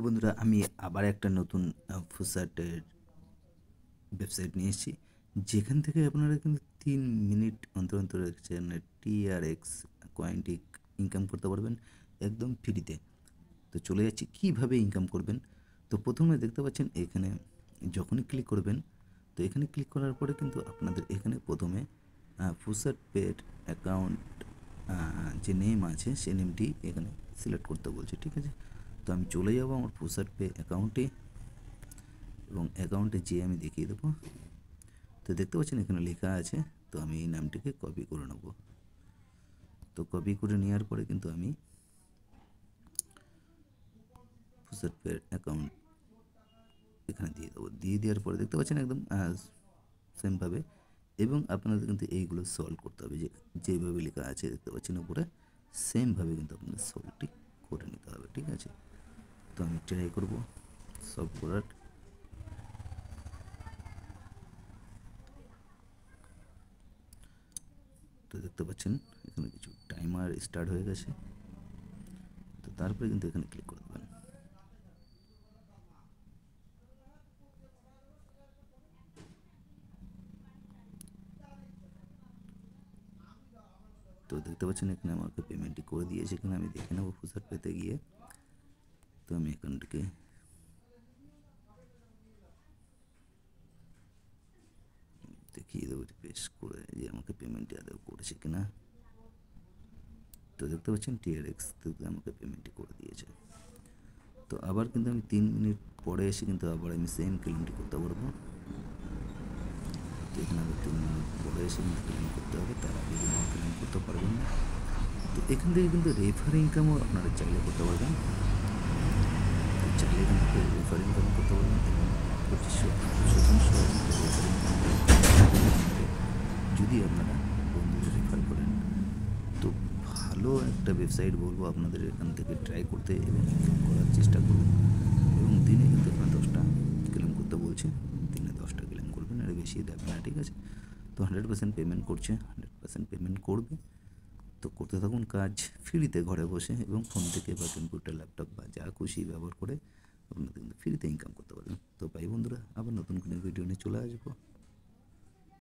বন্ধুরা আমি আবার একটা নতুন ফুসাটের ওয়েবসাইট নিয়ে এসেছি, যেখান থেকে আপনারা কিন্তু 3 মিনিট অন্তর অন্তর TRX কয়েনটি ইনকাম করতে পারবেন একদম ফ্রিতে। তো চলে যাচ্ছি কীভাবে ইনকাম করবেন। তো প্রথমে দেখতে পাচ্ছেন এখানে যখনই ক্লিক করবেন, তো এখানে ক্লিক করার পরে কিন্তু আপনাদের এখানে প্রথমে ফুসাট পেড অ্যাকাউন্ট যে নেম আছে সেই নেমটি এখানে সিলেক্ট করতে বলছে, ঠিক আছে। তো আমি চলে যাব আমার ফুসাট পে অ্যাকাউন্টে এবং অ্যাকাউন্টে যেয়ে আমি দেখিয়ে দেবো। তো দেখতে পাচ্ছেন এখানে লেখা আছে, তো আমি এই নামটিকে কপি করে নেব। তো কপি করে নেওয়ার পরে কিন্তু আমি ফুসাট পে অ্যাকাউন্ট এখানে দিয়ে দেবো। দিয়ে দেওয়ার পরে দেখতে পাচ্ছেন একদম সেমভাবে, এবং আপনাদের কিন্তু এইগুলো সলভ করতে হবে, যেভাবে লেখা আছে দেখতে পাচ্ছেন উপরে সেমভাবে কিন্তু আপনাদের সলভটি করে নিতে হবে, ঠিক আছে। তো আমি ট্রাই করবো সলভ করার। তো দেখতে পাচ্ছেন এখানে কিছু টাইমার স্টার্ট হয়ে গেছে। তো তারপরে কিন্তু এখানে ক্লিক করে দেবেন। তো দেখতে পাচ্ছেন এখানে আমাকে পেমেন্টটি করে দিয়েছে, এখানে আমি দেখে নেবো ফুসাট পেতে গিয়ে। তো আমি অ্যাকাউন্টটিকে দেখিয়ে দেবো রিফ্রেশ করে যে আমাকে পেমেন্টটি আদৌ করেছে কিনা। তো দেখতে পাচ্ছেন TRX থেকে আমাকে পেমেন্টটি করে দিয়েছে। তো আবার কিন্তু আমি 3 মিনিট পরে এসে কিন্তু আবার আমি সেম ক্লেমটি করতে পারবো। তো এখানে আবার 3 মিনিট পরে এসে কিন্তু ক্লেম করতে হবে, তার আগে কিন্তু ক্লেম করতে পারবেন না। তো এখান থেকে কিন্তু রেফার ইনকামও আপনারা চাইলে করতে পারবেন। চাইলে এখান থেকে রেফার ইনকাম করতে পারবেন এবং 25% রেফার ইনকাম যদি আপনারা বন্ধুদের রেফার করেন। তো ভালো একটা ওয়েবসাইট বলবো আপনাদের, এখান থেকে ট্রাই করতে এবং ইনকাম করার চেষ্টা করুন। এবং দিনে কিন্তু আপনার 10টা ক্লেম করতে বলছে, দিনে 10টা ক্লেম করবেন, আর বেশি দেবে না, ঠিক আছে। তো 100% পেমেন্ট করছে, 100% পেমেন্ট করবে। তো করতে থাকুন কাজ ফ্রিতে ঘরে বসে, এবং ফোন থেকে বা কম্পিউটার ল্যাপটপ বা যা খুশি ব্যবহার করে আপনারা কিন্তু ফ্রিতে ইনকাম করতে পারবেন। তো ভাই বন্ধুরা, আবার নতুন কোনো ভিডিও নিয়ে চলে আসবো।